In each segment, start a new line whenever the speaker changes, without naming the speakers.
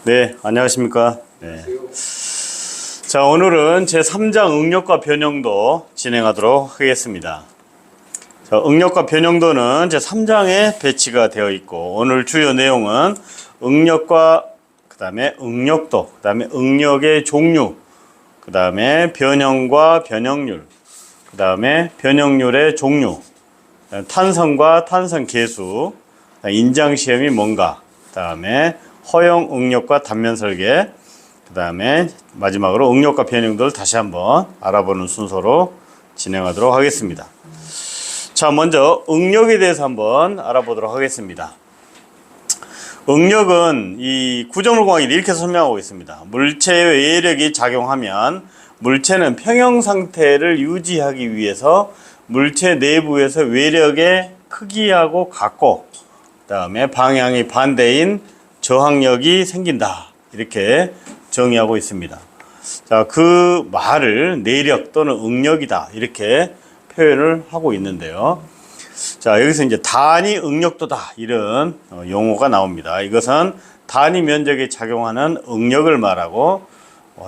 네, 안녕하십니까. 네. 자, 오늘은 제3장 응력과 변형도 진행하도록 하겠습니다. 자, 응력과 변형도는 제3장에 배치가 되어 있고, 오늘 주요 내용은 응력과 그 다음에 응력도, 그 다음에 응력의 종류, 그 다음에 변형과 변형률, 그 다음에 변형률의 종류, 탄성과 탄성 계수, 인장시험이 뭔가, 그 다음에 허용 응력과 단면 설계, 그 다음에 마지막으로 응력과 변형도를 다시 한번 알아보는 순서로 진행하도록 하겠습니다. 자, 먼저 응력에 대해서 한번 알아보도록 하겠습니다. 응력은 이 구조물 공학이 이렇게 설명하고 있습니다. 물체의 외력이 작용하면 물체는 평형 상태를 유지하기 위해서 물체 내부에서 외력의 크기하고 같고, 그 다음에 방향이 반대인 저항력이 생긴다. 이렇게 정의하고 있습니다. 자, 그 말을 내력 또는 응력이다. 이렇게 표현을 하고 있는데요. 자, 여기서 이제 단위 응력도다. 이런 용어가 나옵니다. 이것은 단위 면적에 작용하는 응력을 말하고,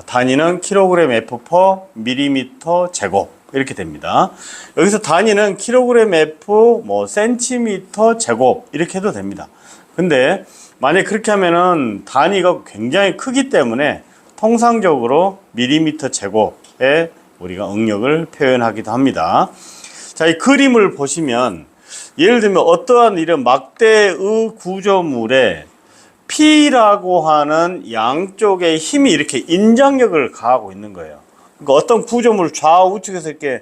단위는 kg F/m 제곱. 이렇게 됩니다. 여기서 단위는 kg F 센티미터 제곱. 이렇게 해도 됩니다. 근데 만약 그렇게 하면은 단위가 굉장히 크기 때문에 통상적으로 밀리미터 제곱에 우리가 응력을 표현하기도 합니다. 자, 이 그림을 보시면 예를 들면 어떠한 이런 막대의 구조물에 P라고 하는 양쪽의 힘이 이렇게 인장력을 가하고 있는 거예요. 그러니까 어떤 구조물 좌우측에서 이렇게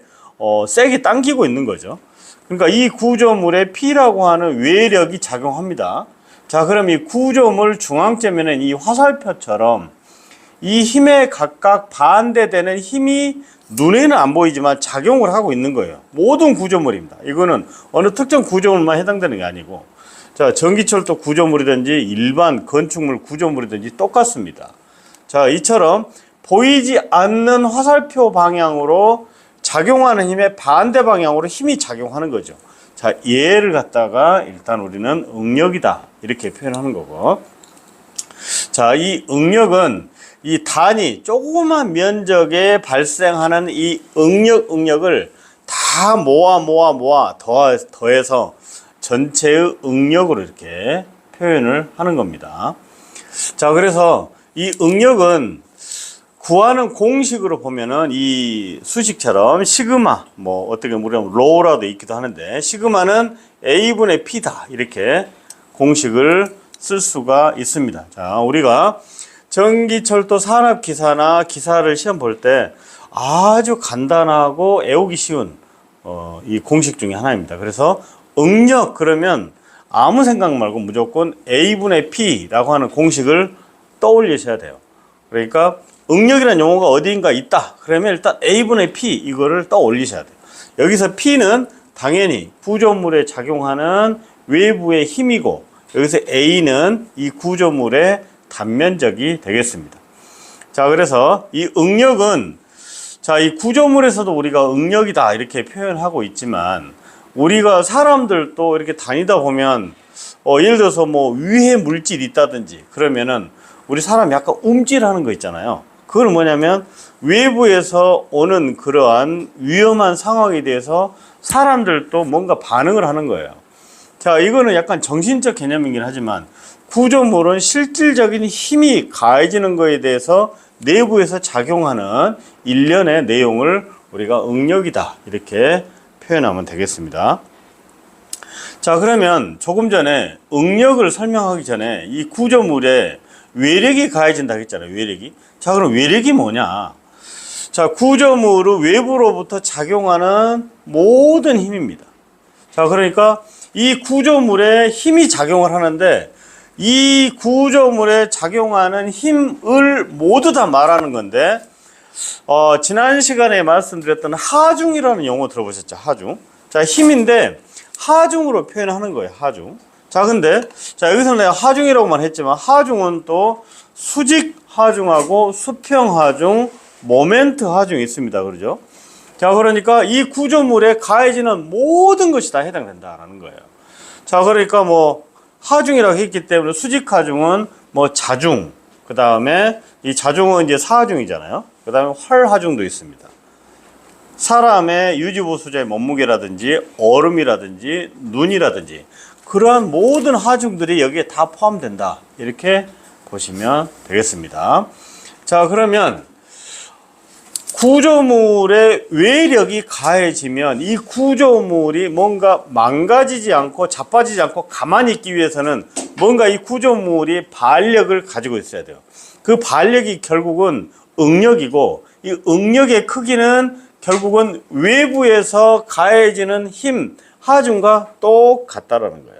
세게 당기고 있는 거죠. 그러니까 이 구조물에 P라고 하는 외력이 작용합니다. 자, 그럼 이 구조물 중앙점에는 이 화살표처럼 이 힘에 각각 반대되는 힘이 눈에는 안 보이지만 작용을 하고 있는 거예요. 모든 구조물입니다. 이거는 어느 특정 구조물만 해당되는 게 아니고, 자, 전기철도 구조물이든지 일반 건축물 구조물이든지 똑같습니다. 자, 이처럼 보이지 않는 화살표 방향으로 작용하는 힘의 반대 방향으로 힘이 작용하는 거죠. 자, 얘를 갖다가 일단 우리는 응력이다. 이렇게 표현하는 거고. 자, 이 응력은 이 단위, 조그만 면적에 발생하는 이 응력을 다 모아 더해서 전체의 응력으로 이렇게 표현을 하는 겁니다. 자, 그래서 이 응력은 구하는 공식으로 보면은 이 수식처럼 시그마, 어떻게 우리가 로우라도 있기도 하는데, 시그마는 A분의 P다. 이렇게 공식을 쓸 수가 있습니다. 자, 우리가 전기철도 산업기사나 기사를 시험 볼 때 아주 간단하고 애우기 쉬운 이 공식 중에 하나입니다. 그래서 응력 그러면 아무 생각 말고 무조건 A분의 P라고 하는 공식을 떠올리셔야 돼요. 그러니까 응력이라는 용어가 어디인가 있다. 그러면 일단 A분의 P 이거를 떠올리셔야 돼요. 여기서 P는 당연히 구조물에 작용하는 외부의 힘이고, 여기서 A는 이 구조물의 단면적이 되겠습니다. 자, 그래서 이 응력은, 자, 이 구조물에서도 우리가 응력이다 이렇게 표현하고 있지만, 우리가 사람들도 이렇게 다니다 보면 예를 들어서 위해 물질이 있다든지 그러면은 우리 사람 약간 움찔하는 거 있잖아요. 그건 뭐냐면 외부에서 오는 그러한 위험한 상황에 대해서 사람들도 뭔가 반응을 하는 거예요. 자, 이거는 약간 정신적 개념이긴 하지만 구조물은 실질적인 힘이 가해지는 거에 대해서 내부에서 작용하는 일련의 내용을 우리가 응력이다 이렇게 표현하면 되겠습니다. 자, 그러면 조금 전에 응력을 설명하기 전에 이 구조물에 외력이 가해진다 했잖아요. 외력이. 자, 그럼 외력이 뭐냐? 자, 구조물의 외부로부터 작용하는 모든 힘입니다. 자, 그러니까 이 구조물에 힘이 작용을 하는데 이 구조물에 작용하는 힘을 모두 다 말하는 건데, 지난 시간에 말씀드렸던 하중이라는 용어 들어보셨죠? 하중. 자, 힘인데 하중으로 표현하는 거예요. 하중. 자, 근데 자, 여기서는 내가 하중이라고만 했지만 하중은 또 수직 하중하고 수평 하중, 모멘트 하중이 있습니다. 그러죠? 자, 그러니까 이 구조물에 가해지는 모든 것이 다 해당된다라는 거예요. 자, 그러니까 하중이라고 했기 때문에 수직 하중은 자중, 그 다음에 이 자중은 이제 사하중이잖아요. 그 다음에 활하중도 있습니다. 사람의 유지보수자의 몸무게라든지 얼음이라든지 눈이라든지 그러한 모든 하중들이 여기에 다 포함된다. 이렇게 보시면 되겠습니다. 자, 그러면 구조물의 외력이 가해지면 이 구조물이 뭔가 망가지지 않고 자빠지지 않고 가만히 있기 위해서는 뭔가 이 구조물이 반력을 가지고 있어야 돼요. 그 반력이 결국은 응력이고 이 응력의 크기는 결국은 외부에서 가해지는 힘, 하중과 똑같다라는 거예요.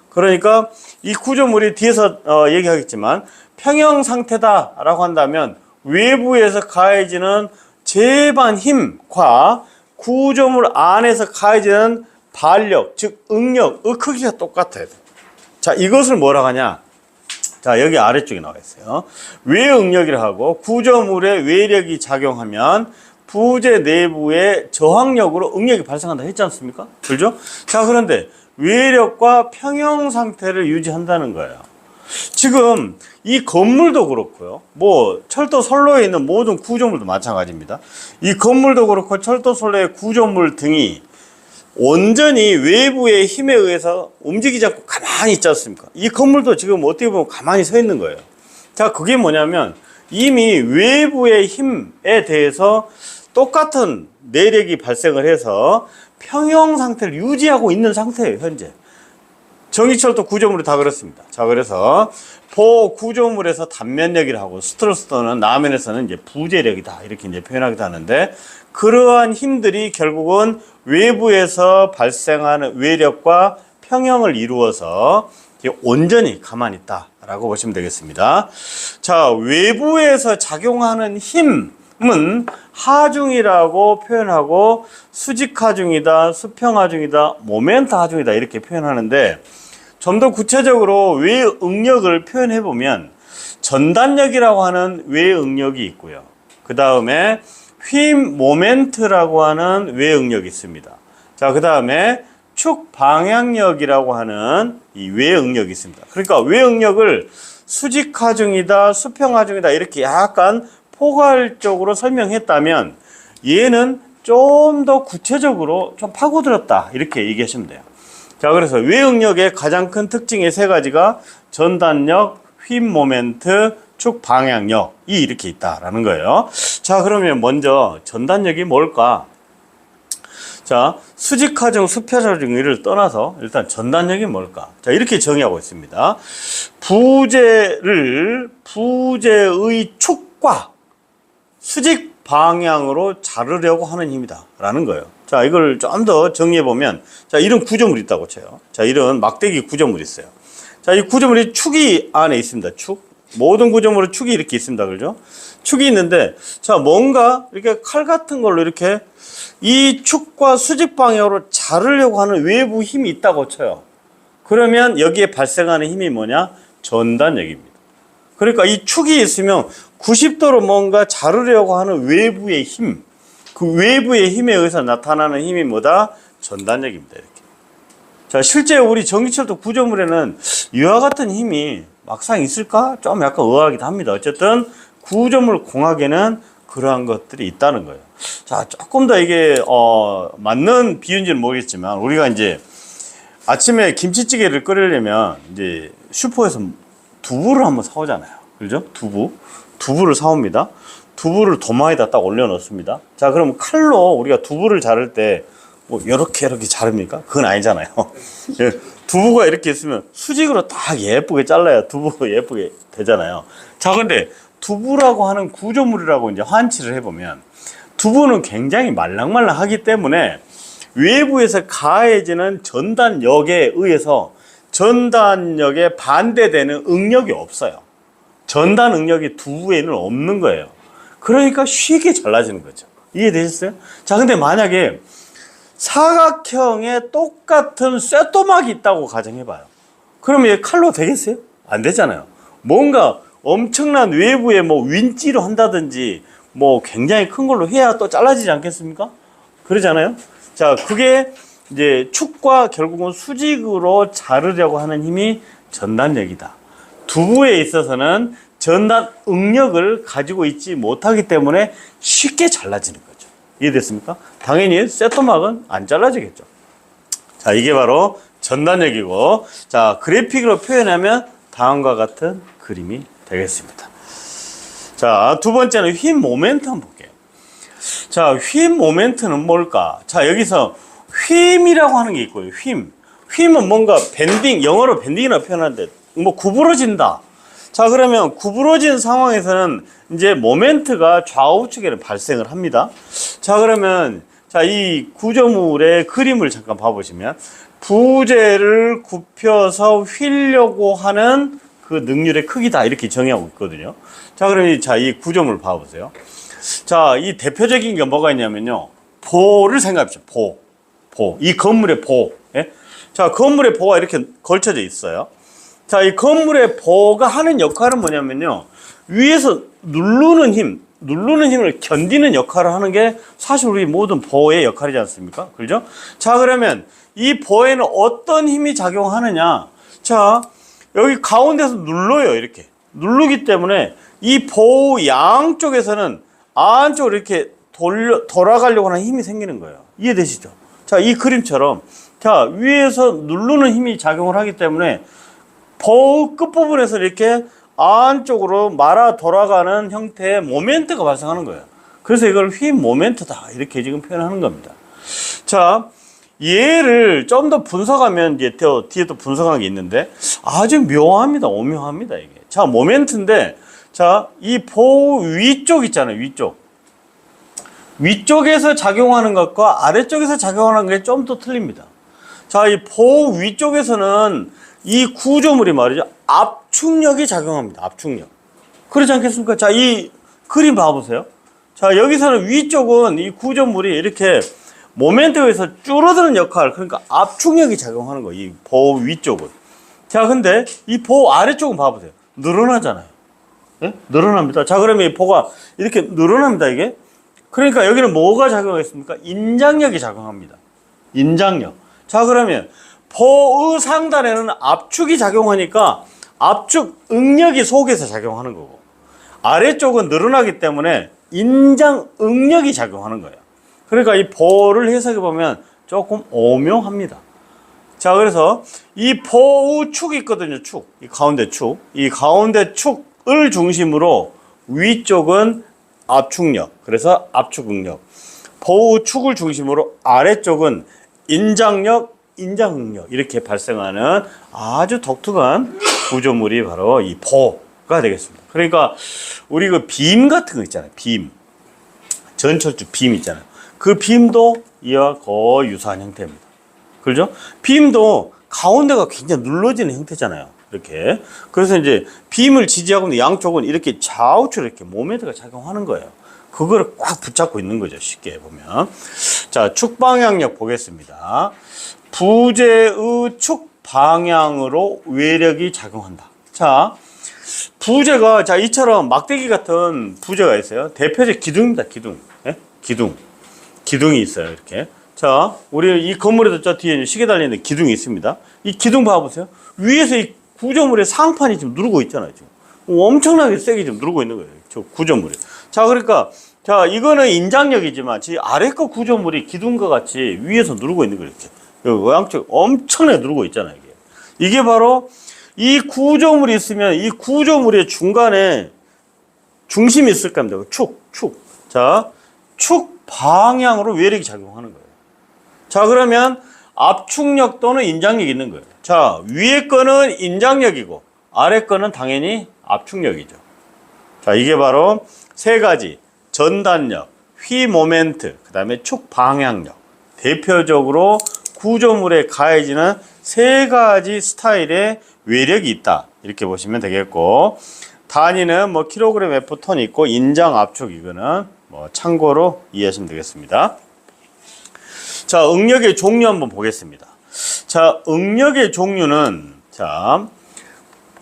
그러니까 이 구조물이 뒤에서 얘기하겠지만 평형 상태다라고 한다면 외부에서 가해지는 제반 힘과 구조물 안에서 가해지는 반력, 즉 응력의 크기가 똑같아야 돼요. 자, 이것을 뭐라고 하냐? 자, 여기 아래쪽에 나와 있어요. 외응력이라 하고 구조물의 외력이 작용하면 부재 내부의 저항력으로 응력이 발생한다 했지 않습니까? 그렇죠? 자, 그런데 외력과 평형 상태를 유지한다는 거예요. 지금 이 건물도 그렇고요. 뭐 철도 선로에 있는 모든 구조물도 마찬가지입니다. 이 건물도 그렇고 철도 선로의 구조물 등이 온전히 외부의 힘에 의해서 움직이지 않고 가만히 있지 않습니까? 이 건물도 지금 어떻게 보면 가만히 서 있는 거예요. 자, 그게 뭐냐면 이미 외부의 힘에 대해서 똑같은 내력이 발생을 해서 평형 상태를 유지하고 있는 상태예요, 현재. 전기철도 구조물이 다 그렇습니다. 자, 그래서 구조물에서 단면력이라고 하고 스트로스 또는 나면에서는 이제 부재력이다 이렇게 이제 표현하기도 하는데 그러한 힘들이 결국은 외부에서 발생하는 외력과 평형을 이루어서 온전히 가만히 있다라고 보시면 되겠습니다. 자, 외부에서 작용하는 힘은 하중이라고 표현하고 수직하중이다, 수평하중이다, 모멘트 하중이다 이렇게 표현하는데 좀 더 구체적으로 외응력을 표현해 보면 전단력이라고 하는 외응력이 있고요. 그 다음에 휨 모멘트라고 하는 외응력이 있습니다. 자, 그 다음에 축 방향력이라고 하는 이 외응력이 있습니다. 그러니까 외응력을 수직하중이다, 수평하중이다 이렇게 약간 포괄적으로 설명했다면 얘는 좀 더 구체적으로 좀 파고들었다 이렇게 얘기하시면 돼요. 자, 그래서 외응력의 가장 큰 특징의 세 가지가 전단력, 휨 모멘트, 축 방향력이 이렇게 있다라는 거예요. 자, 그러면 먼저 전단력이 뭘까? 자, 수직하중, 수평하중을 떠나서 일단 전단력이 뭘까? 자, 이렇게 정의하고 있습니다. 부재의 축과 수직 방향으로 자르려고 하는 힘이다 라는 거예요. 자, 이걸 좀 더 정리해 보면, 자, 이런 구조물이 있다고 쳐요. 자, 이런 막대기 구조물이 있어요. 자, 이 구조물이 축이 안에 있습니다. 축. 모든 구조물은 축이 이렇게 있습니다. 그죠? 축이 있는데, 자, 뭔가 이렇게 칼 같은 걸로 이렇게 이 축과 수직 방향으로 자르려고 하는 외부 힘이 있다고 쳐요. 그러면 여기에 발생하는 힘이 뭐냐? 전단력입니다. 그러니까 이 축이 있으면 90도로 뭔가 자르려고 하는 외부의 힘, 그 외부의 힘에 의해서 나타나는 힘이 뭐다? 전단력입니다. 이렇게. 자, 실제 우리 전기철도 구조물에는 이와 같은 힘이 막상 있을까? 좀 약간 의아하기도 합니다. 어쨌든 구조물 공학에는 그러한 것들이 있다는 거예요. 자, 조금 더 이게 맞는 비유인지는 모르겠지만 우리가 이제 아침에 김치찌개를 끓이려면 이제 슈퍼에서 두부를 한번 사오잖아요. 그죠? 두부를 사옵니다. 두부를 도마에다 딱 올려 넣습니다. 자, 그럼 칼로 우리가 두부를 자를 때 뭐 이렇게 자릅니까? 그건 아니잖아요. 두부가 이렇게 있으면 수직으로 딱 예쁘게 잘라야 두부가 예쁘게 되잖아요. 자, 근데 두부라고 하는 구조물이라고 이제 환치를 해보면 두부는 굉장히 말랑말랑하기 때문에 외부에서 가해지는 전단력에 의해서 전단력에 반대되는 응력이 없어요. 전단 응력이 두부에는 없는 거예요. 그러니까 쉽게 잘라지는 거죠. 이해되셨어요? 자, 근데 만약에 사각형에 똑같은 쇳도막이 있다고 가정해봐요. 그러면 얘 칼로 되겠어요? 안 되잖아요. 뭔가 엄청난 외부에 뭐 윈지로 한다든지 뭐 굉장히 큰 걸로 해야 또 잘라지지 않겠습니까? 그러잖아요. 자, 그게 이제 축과 결국은 수직으로 자르려고 하는 힘이 전단력이다. 두부에 있어서는 전단 응력을 가지고 있지 못하기 때문에 쉽게 잘라지는 거죠. 이해됐습니까? 당연히 쇳토막은 안 잘라지겠죠. 자, 이게 바로 전단력이고, 자, 그래픽으로 표현하면 다음과 같은 그림이 되겠습니다. 자, 두 번째는 휨 모멘트 한번 볼게요. 자, 휨 모멘트는 뭘까? 자, 여기서 휨이라고 하는 게 있고요. 휨. 휨은 뭔가 밴딩, 영어로 밴딩이라고 표현하는데, 뭐 구부러진다. 자, 그러면 구부러진 상황에서는 이제 모멘트가 좌우측에는 발생을 합니다. 자, 그러면 자, 이 구조물의 그림을 잠깐 봐보시면 부재를 굽혀서 휘려고 하는 그 능률의 크기다 이렇게 정의하고 있거든요. 자, 그럼 자, 이 구조물 봐보세요. 자, 이 대표적인 게 뭐가 있냐면요. 보를 생각해보죠. 보. 이 건물의 보. 예? 자, 건물의 보가 이렇게 걸쳐져 있어요. 자, 이 건물의 보가 하는 역할은 뭐냐면요. 위에서 누르는 힘을 견디는 역할을 하는 게 사실 우리 모든 보의 역할이지 않습니까? 그죠? 자, 그러면 이 보에는 어떤 힘이 작용하느냐? 자, 여기 가운데서 눌러요. 이렇게. 누르기 때문에 이 보 양쪽에서는 안쪽으로 이렇게 돌아가려고 하는 힘이 생기는 거예요. 이해되시죠? 자, 이 그림처럼. 자, 위에서 누르는 힘이 작용을 하기 때문에 보 끝부분에서 이렇게 안쪽으로 말아 돌아가는 형태의 모멘트가 발생하는 거예요. 그래서 이걸 휨 모멘트다 이렇게 지금 표현하는 겁니다. 자, 얘를 좀 더 분석하면 이제 뒤에 또 분석한 게 있는데 아주 묘합니다. 오묘합니다 이게. 자, 모멘트인데 자, 이 보 위쪽 있잖아요. 위쪽에서 작용하는 것과 아래쪽에서 작용하는 게 좀 더 틀립니다. 자, 이 보 위쪽에서는 이 구조물이 말이죠. 압축력이 작용합니다. 압축력. 그렇지 않겠습니까? 자, 이 그림 봐보세요. 자, 여기서는 위쪽은 이 구조물이 이렇게 모멘트에 의해서 줄어드는 역할, 그러니까 압축력이 작용하는 거예요. 이 보 위쪽은. 자, 근데 이 보 아래쪽은 봐보세요. 늘어나잖아요. 네? 늘어납니다. 자, 그러면 이 보가 이렇게 늘어납니다, 이게. 그러니까 여기는 뭐가 작용하겠습니까? 인장력이 작용합니다. 인장력. 자, 그러면 보의 상단에는 압축이 작용하니까 압축 응력이 속에서 작용하는 거고 아래쪽은 늘어나기 때문에 인장 응력이 작용하는 거예요. 그러니까 이 보를 해석해 보면 조금 오묘합니다. 자, 그래서 이 보의 축이 있거든요. 축. 이 가운데 축. 이 가운데 축을 중심으로 위쪽은 압축력. 그래서 압축 응력. 보의 축을 중심으로 아래쪽은 인장력, 인장응력 이렇게 발생하는 아주 독특한 구조물이 바로 이 보가 되겠습니다. 그러니까 우리 그 빔 같은 거 있잖아요. 빔. 전철주 빔 있잖아요. 그 빔도 이와 거의 유사한 형태입니다. 그렇죠? 빔도 가운데가 굉장히 눌러지는 형태잖아요. 이렇게. 그래서 이제 빔을 지지하고 있는 양쪽은 이렇게 좌우측으로 이렇게 모멘트가 작용하는 거예요. 그거를 꽉 붙잡고 있는 거죠. 쉽게 보면. 자, 축방향력 보겠습니다. 부재의 축 방향으로 외력이 작용한다. 자, 부재가, 자, 이처럼 막대기 같은 부재가 있어요. 대표적 기둥입니다. 기둥. 예? 기둥이 있어요. 이렇게. 자, 우리 이 건물에도 저 뒤에 시계 달리는 기둥이 있습니다. 이 기둥 봐보세요. 위에서 이 구조물의 상판이 지금 누르고 있잖아요. 지금. 엄청나게 세게 지금 누르고 있는 거예요. 저 구조물이. 자, 그러니까, 자, 이거는 인장력이지만, 지 아래 거 구조물이 기둥과 같이 위에서 누르고 있는 거예요. 이렇게. 여기 양쪽 엄청나게 누르고 있잖아요. 이게 바로 이 구조물이 있으면 이 구조물의 중간에 중심이 있을 겁니다. 축. 자, 축 방향으로 외력이 작용하는 거예요. 자, 그러면 압축력 또는 인장력이 있는 거예요. 자, 위에 거는 인장력이고 아래 거는 당연히 압축력이죠. 자, 이게 바로 세 가지 전단력, 휘 모멘트, 그 다음에 축 방향력. 대표적으로 구조물에 가해지는 세 가지 스타일의 외력이 있다. 이렇게 보시면 되겠고, 단위는 뭐 킬로그램 F톤이 있고, 인장 압축 이거는 뭐 참고로 이해하시면 되겠습니다. 자, 응력의 종류 한번 보겠습니다. 자, 응력의 종류는, 자,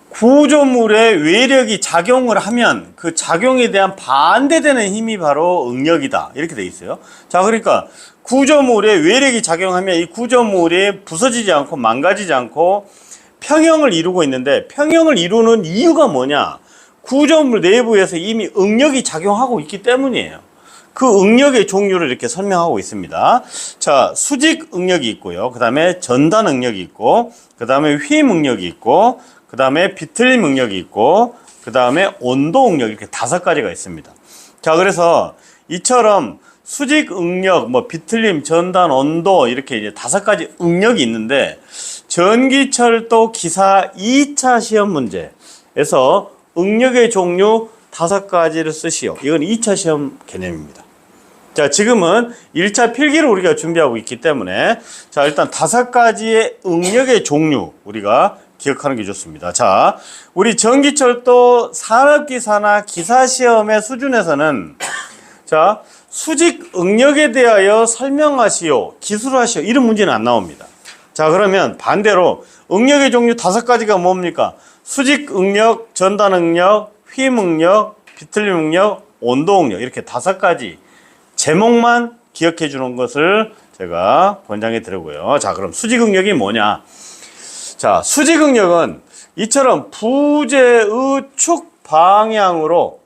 구조물의 외력이 작용을 하면 그 작용에 대한 반대되는 힘이 바로 응력이다. 이렇게 돼 있어요. 자, 그러니까 구조물에 외력이 작용하면 이 구조물이 부서지지 않고 망가지지 않고 평형을 이루고 있는데, 평형을 이루는 이유가 뭐냐? 구조물 내부에서 이미 응력이 작용하고 있기 때문이에요. 그 응력의 종류를 이렇게 설명하고 있습니다. 자, 수직 응력이 있고요. 그 다음에 전단 응력이 있고, 그 다음에 휘임 응력이 있고, 그 다음에 비틀림 응력이 있고, 그 다음에 온도 응력, 이렇게 5가지가 있습니다. 자, 그래서 이처럼 수직 응력, 뭐 비틀림, 전단, 온도 이렇게 이제 5가지 응력이 있는데, 전기철도 기사 2차 시험 문제에서 응력의 종류 5가지를 쓰시오. 이건 2차 시험 개념입니다. 자, 지금은 1차 필기를 우리가 준비하고 있기 때문에, 자, 일단 5가지의 응력의 종류 우리가 기억하는 게 좋습니다. 자, 우리 전기철도 산업기사나 기사시험의 수준에서는, 자, 수직 응력에 대하여 설명하시오, 기술하시오, 이런 문제는 안 나옵니다. 자, 그러면 반대로 응력의 종류 5가지가 뭡니까? 수직 응력, 전단 응력, 휘임 응력, 비틀림 응력, 온도 응력, 이렇게 5가지 제목만 기억해 주는 것을 제가 권장해 드리고요. 자, 그럼 수직 응력이 뭐냐? 자, 수직 응력은 이처럼 부재의 축 방향으로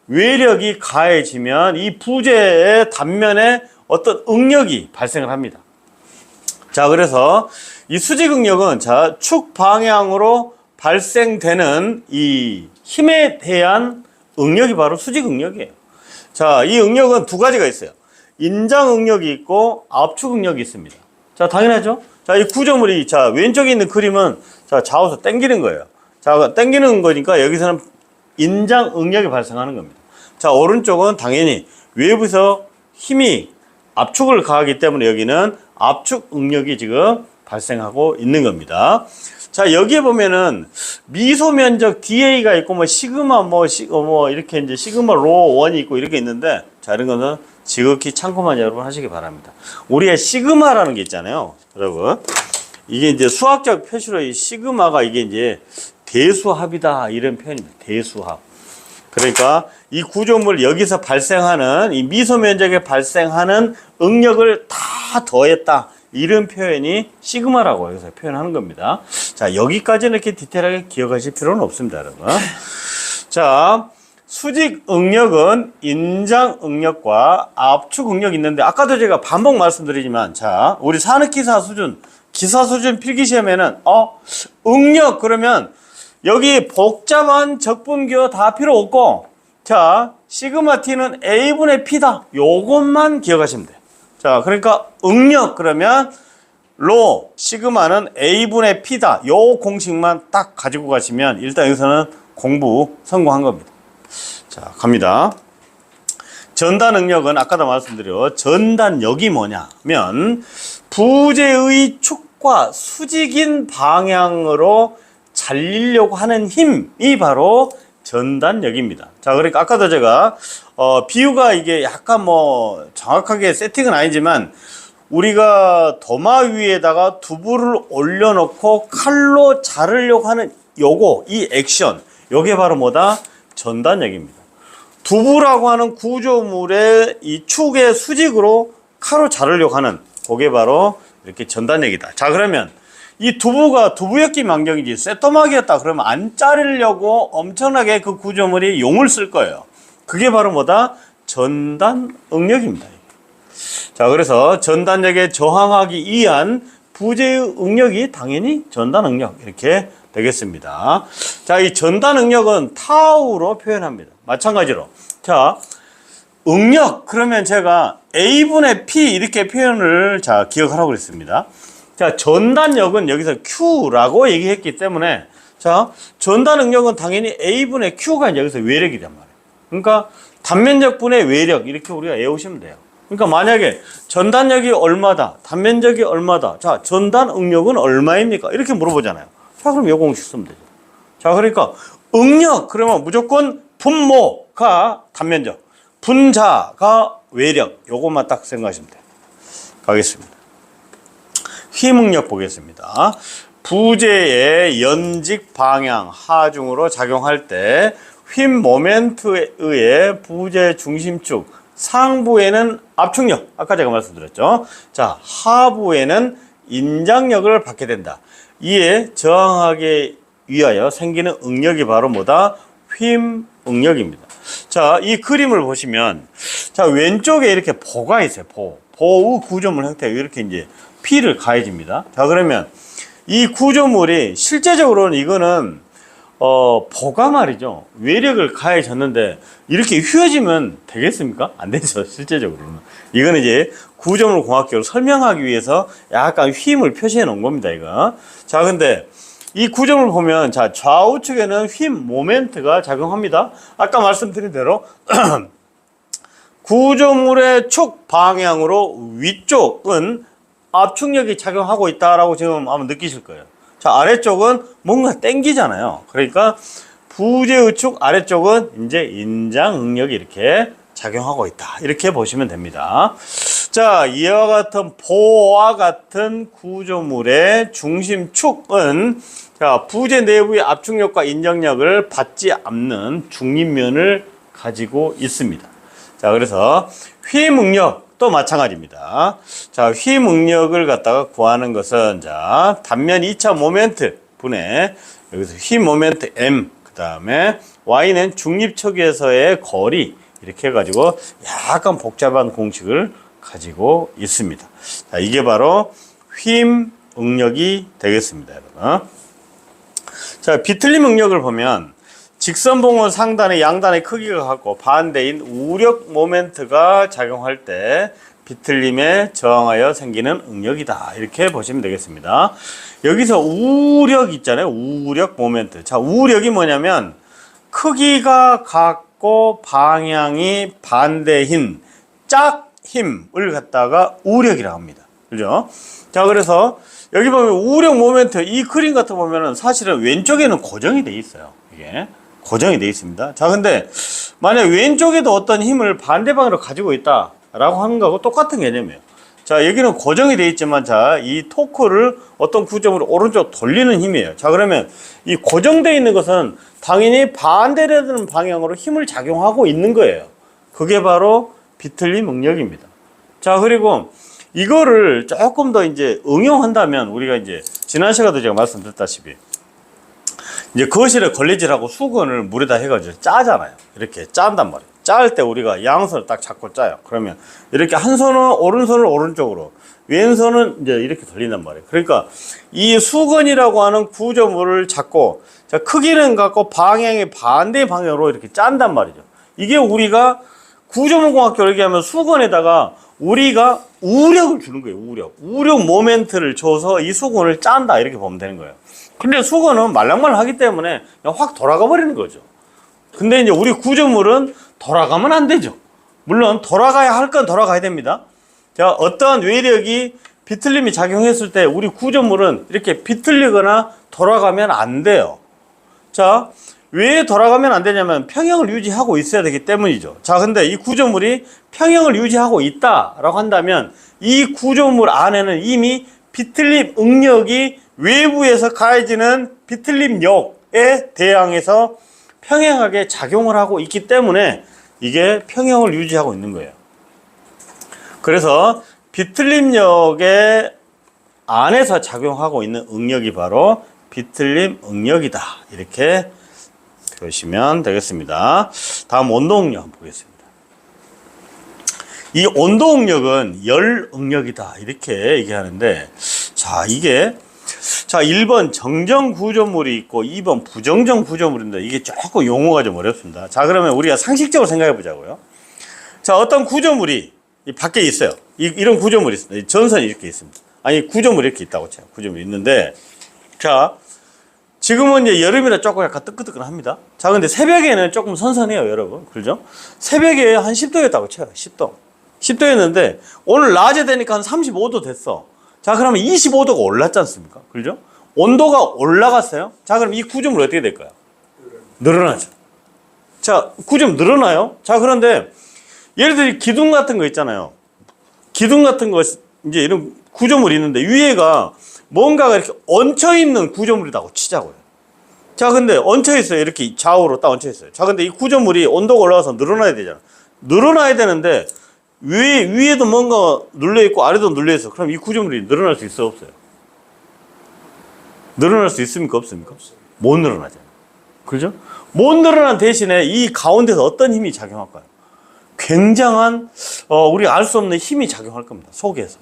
외력이 가해지면 이 부재의 단면에 어떤 응력이 발생을 합니다. 자, 그래서 이 수직 응력은, 자, 축 방향으로 발생되는 이 힘에 대한 응력이 바로 수직 응력이에요. 자, 이 응력은 2가지가 있어요. 인장 응력이 있고 압축 응력이 있습니다. 자, 당연하죠? 자, 이 구조물이, 자, 왼쪽에 있는 그림은, 자, 좌우서 당기는 거예요. 자, 당기는 거니까 여기서는 인장 응력이 발생하는 겁니다. 자, 오른쪽은 당연히 외부에서 힘이 압축을 가하기 때문에 여기는 압축 응력이 지금 발생하고 있는 겁니다. 자, 여기에 보면은 미소 면적 DA가 있고, 뭐 시그마 뭐 이렇게 이제 시그마 로 1이 있고 이렇게 있는데, 자, 이런 거는 지극히 참고만 여러분 하시기 바랍니다. 우리의 시그마라는 게 있잖아요, 여러분. 이게 이제 수학적 표시로 이 시그마가 이게 이제 대수합이다, 이런 표현입니다. 대수합. 그러니까 이 구조물 여기서 발생하는 이 미소 면적에 발생하는 응력을 다 더했다, 이런 표현이 시그마라고 여기서 표현하는 겁니다. 자, 여기까지는 이렇게 디테일하게 기억하실 필요는 없습니다, 여러분. 자, 수직 응력은 인장 응력과 압축 응력이 있는데, 아까도 제가 반복 말씀드리지만, 자, 우리 산업기사 수준, 기사 수준 필기시험에는 응력 그러면 여기 복잡한 적분기호 다 필요 없고, 자, 시그마 T는 A분의 P다, 요것만 기억하시면 돼요. 자, 그러니까 응력 그러면 로 시그마는 A분의 P다, 요 공식만 딱 가지고 가시면 일단 여기서는 공부 성공한 겁니다. 자, 갑니다. 전단 응력은 아까도 말씀드려, 전단력이 뭐냐면 부재의 축과 수직인 방향으로 잘리려고 하는 힘이 바로 전단력입니다. 자, 그러니까 아까도 제가 비유가 이게 약간 뭐 정확하게 세팅은 아니지만, 우리가 도마 위에다가 두부를 올려놓고 칼로 자르려고 하는 요거, 이 액션, 요게 바로 뭐다? 전단력입니다. 두부라고 하는 구조물의 이 축의 수직으로 칼로 자르려고 하는 그게 바로 이렇게 전단력이다. 자, 그러면 이 두부가 두부였기 망정이지 쇠토막이었다 그러면 안 자르려고 엄청나게 그 구조물이 용을 쓸 거예요. 그게 바로 뭐다? 전단 응력입니다. 자, 그래서 전단력에 저항하기 위한 부재의 응력이 당연히 전단 응력, 이렇게 되겠습니다. 자, 이 전단 응력은 타우로 표현합니다. 마찬가지로, 자, 응력 그러면 제가 A분의 P 이렇게 표현을, 자, 기억하라고 그랬습니다. 자, 전단력은 여기서 Q라고 얘기했기 때문에, 자, 전단 응력은 당연히 A분의 Q가 여기서 외력이란 말이에요. 그러니까 단면적 분의 외력, 이렇게 우리가 외우시면 돼요. 그러니까 만약에 전단력이 얼마다, 단면적이 얼마다, 자, 전단 응력은 얼마입니까? 이렇게 물어보잖아요. 자, 그럼 요 공식 쓰면 되죠. 자, 그러니까 응력 그러면 무조건 분모가 단면적, 분자가 외력, 요것만 딱 생각하시면 돼요. 가겠습니다. 휘임응력 보겠습니다. 부재의 연직 방향 하중으로 작용할 때 휨 모멘트에 의해 부재 중심축, 상부에는 압축력, 아까 제가 말씀드렸죠. 자, 하부에는 인장력을 받게 된다. 이에 저항하기 위하여 생기는 응력이 바로 뭐다? 휨 응력입니다. 자, 이 그림을 보시면, 자, 왼쪽에 이렇게 보가 있어요. 보의 구조물 형태가 이렇게 이제 P를 가해집니다. 자, 그러면 이 구조물이 실제적으로는 이거는 보가 말이죠. 외력을 가해졌는데 이렇게 휘어지면 되겠습니까? 안 되죠. 실제적으로는. 이거는 이제 구조물 공학적으로 설명하기 위해서 약간 휨을 표시해 놓은 겁니다. 이거. 자, 근데 이 구조물 보면, 자, 좌우측에는 휨 모멘트가 작용합니다. 아까 말씀드린 대로 구조물의 축 방향으로 위쪽은 압축력이 작용하고 있다라고 지금 한번 느끼실 거예요. 자, 아래쪽은 뭔가 땡기잖아요. 그러니까 부재의 축 아래쪽은 이제 인장 응력이 이렇게 작용하고 있다. 이렇게 보시면 됩니다. 자, 이와 같은 보와 같은 구조물의 중심 축은, 자, 부재 내부의 압축력과 인장력을 받지 않는 중립면을 가지고 있습니다. 자, 그래서 휨 응력도 마찬가지입니다. 자, 휨 응력을 갖다가 구하는 것은, 자, 단면 2차 모멘트 분의, 여기서 휨 모멘트 M, 그 다음에 Y는 중립척에서의 거리, 이렇게 해가지고 약간 복잡한 공식을 가지고 있습니다. 자, 이게 바로 휨 응력이 되겠습니다, 여러분. 자, 비틀림 응력을 보면 직선봉은 상단의 양단의 크기가 같고 반대인 우력 모멘트가 작용할 때 비틀림에 저항하여 생기는 응력이다. 이렇게 보시면 되겠습니다. 여기서 우력 있잖아요. 우력 모멘트. 자, 우력이 뭐냐면 크기가 같고 방향이 반대인 짝 힘을 갖다가 우력이라고 합니다. 그죠? 자, 그래서 여기 보면 우력 모멘트, 이 그림 같은 거 보면은 사실은 왼쪽에는 고정이 돼 있어요. 이게 고정이 돼 있습니다. 자, 근데 만약 왼쪽에도 어떤 힘을 반대 방향으로 가지고 있다라고 하는 거하고 똑같은 개념이에요. 자, 여기는 고정이 돼 있지만, 자, 이 토크를 어떤 구점으로 오른쪽 돌리는 힘이에요. 자, 그러면 이 고정되어 있는 것은 당연히 반대되는 방향으로 힘을 작용하고 있는 거예요. 그게 바로 비틀림 응력입니다. 자, 그리고 이거를 조금 더 이제 응용한다면, 우리가 이제 지난 시간에도 제가 말씀드렸다시피 이제 거실에 걸레질하고 수건을 물에다 해가지고 짜잖아요. 이렇게 짠단 말이에요. 짤 때 우리가 양손을 딱 잡고 짜요. 그러면 이렇게 한 손은 오른손을 오른쪽으로, 왼손은 이제 이렇게 돌린단 말이에요. 그러니까 이 수건이라고 하는 구조물을 잡고, 자, 크기는 같고 방향이 반대 방향으로 이렇게 짠단 말이죠. 이게 우리가 구조물 공학적으로 얘기하면 수건에다가 우리가 우력을 주는 거예요. 우력 모멘트를 줘서 이 수건을 짠다, 이렇게 보면 되는 거예요. 근데 수건은 말랑말랑하기 때문에 그냥 확 돌아가 버리는 거죠. 근데 이제 우리 구조물은 돌아가면 안 되죠. 물론 돌아가야 할 건 돌아가야 됩니다. 자, 어떠한 외력이 비틀림이 작용했을 때 우리 구조물은 이렇게 비틀리거나 돌아가면 안 돼요. 자, 왜 돌아가면 안 되냐면 평형을 유지하고 있어야 되기 때문이죠. 자, 근데 이 구조물이 평형을 유지하고 있다라고 한다면 이 구조물 안에는 이미 비틀림 응력이 외부에서 가해지는 비틀림력에 대항해서 평행하게 작용을 하고 있기 때문에 이게 평형을 유지하고 있는 거예요. 그래서 비틀림력의 안에서 작용하고 있는 응력이 바로 비틀림 응력이다. 이렇게 보시면 되겠습니다. 다음 온도 응력 한번 보겠습니다. 이 온도 응력은 열 응력이다. 이렇게 얘기하는데, 자, 이게, 자, 1번 정정 구조물이 있고 2번 부정정 구조물인데 이게 조금 용어가 좀 어렵습니다. 자, 그러면 우리가 상식적으로 생각해 보자고요. 자, 어떤 구조물이 이 밖에 있어요. 이런 구조물이 있습니다. 전선이 이렇게 있습니다. 아니, 구조물이 이렇게 있다고 쳐요. 구조물이 있는데, 자, 지금은 이제 여름이라 조금 약간 뜨끈뜨끈합니다. 자, 근데 새벽에는 조금 선선해요, 여러분. 그죠? 새벽에 한 10도였다고 쳐요. 10도. 10도였는데 오늘 낮에 되니까 한 35도 됐어. 자, 그러면 25도가 올랐지 않습니까? 그죠? 온도가 올라갔어요. 자, 그럼 이 구조물 어떻게 될까요? 늘어나죠. 자, 구조물 늘어나요. 자, 그런데 예를 들어 기둥 같은 거 있잖아요. 기둥 같은 거, 이제 이런 구조물이 있는데 위에가 뭔가가 이렇게 얹혀있는 구조물이라고 치자고요. 자, 근데 얹혀있어요. 이렇게 좌우로 딱 얹혀있어요. 자, 근데 이 구조물이 온도가 올라가서 늘어나야 되잖아. 늘어나야 되는데 위에도 뭔가 눌려있고 아래도 눌려있어. 그럼 이 구조물이 늘어날 수 있어, 없어요? 늘어날 수 있습니까, 없습니까? 못 늘어나잖아요. 그죠? 못 늘어난 대신에 이 가운데서 어떤 힘이 작용할까요? 굉장한 우리가 알 수 없는 힘이 작용할 겁니다. 속에서.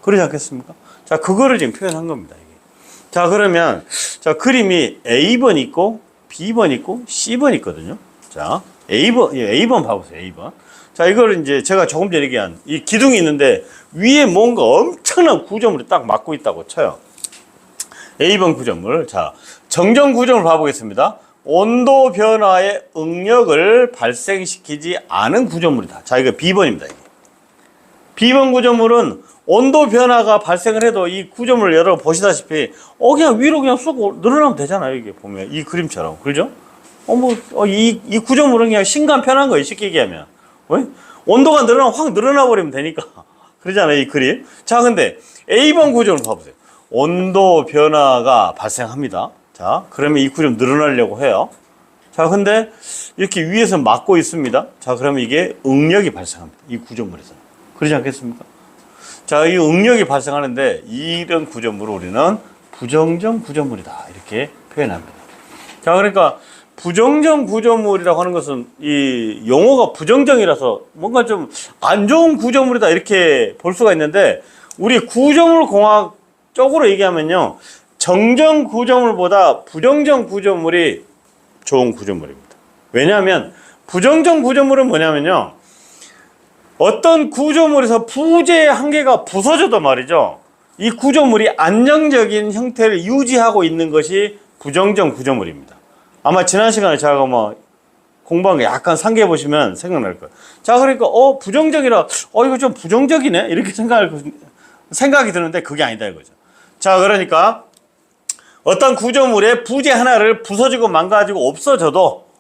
그러지 않겠습니까? 자, 그거를 지금 표현한 겁니다. 이게. 자, 그러면 자, 그림이 A번 있고 B번 있고 C번 있거든요. 자, A번 봐보세요. A번. 자, 이거를 이제 제가 조금 전에 얘기한 이 기둥이 있는데 위에 뭔가 엄청난 구조물이 딱 막고 있다고 쳐요. A번 구조물. 자, 정전 구조물 봐보겠습니다. 온도 변화의 응력을 발생시키지 않은 구조물이다. 자, 이거 B번입니다. 이게. B번 구조물은 온도 변화가 발생을 해도 이 구조물을 여러분 보시다시피 그냥 위로 그냥 쑥 늘어나면 되잖아요. 이게 보면 이 그림처럼. 그죠? 이 구조물은 그냥 신간 편한 거예요. 쉽게 얘기하면. 왜? 온도가 확 늘어나 버리면 되니까. 그러잖아요. 이 그림. 자, 근데 A번 구조물 봐보세요. 온도 변화가 발생합니다. 자, 그러면 이 구조물 늘어나려고 해요. 자, 근데 이렇게 위에서 막고 있습니다. 자, 그러면 이게 응력이 발생합니다. 이 구조물에서. 그러지 않겠습니까? 자, 이 응력이 발생하는데 이런 구조물을 우리는 부정전 구조물이다. 이렇게 표현합니다. 자, 그러니까 부정전 구조물이라고 하는 것은 이 용어가 부정전이라서 뭔가 좀 안 좋은 구조물이다. 이렇게 볼 수가 있는데 우리 구조물 공학 쪽으로 얘기하면요. 정전 구조물보다 부정전 구조물이 좋은 구조물입니다. 왜냐하면 부정전 구조물은 뭐냐면요. 어떤 구조물에서 부재의 한계가 부서져도 말이죠. 이 구조물이 안정적인 형태를 유지하고 있는 것이 부정전 구조물입니다. 아마 지난 시간에 제가 공부한 게 약간 상기해 보시면 생각날 거예요. 자, 그러니까 부정적이라 이거 좀 부정적이네 이렇게 생각이 드는데 그게 아니다 이거죠. 자, 그러니까 어떤 구조물의 부재 하나를 부서지고 망가지고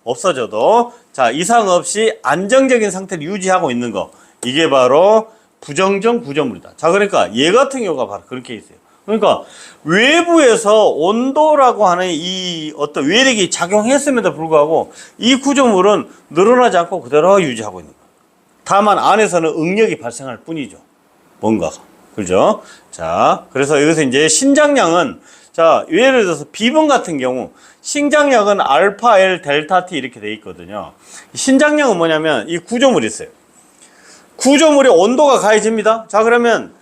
없어져도 자, 이상 없이 안정적인 상태를 유지하고 있는 거. 이게 바로 부정전 구조물이다. 자, 그러니까 얘 같은 경우가 바로 그런 케이스예요. 그러니까 외부에서 온도라고 하는 이 어떤 외력이 작용했음에도 불구하고 이 구조물은 늘어나지 않고 그대로 유지하고 있는 거예요. 다만 안에서는 응력이 발생할 뿐이죠. 뭔가가. 그죠? 자, 그래서 여기서 이제 신장량은 자, 예를 들어서 B번 같은 경우 신장량은 알파 L 델타 T 이렇게 돼 있거든요. 신장량은 뭐냐면 이 구조물이 있어요. 구조물의 온도가 가해집니다. 자, 그러면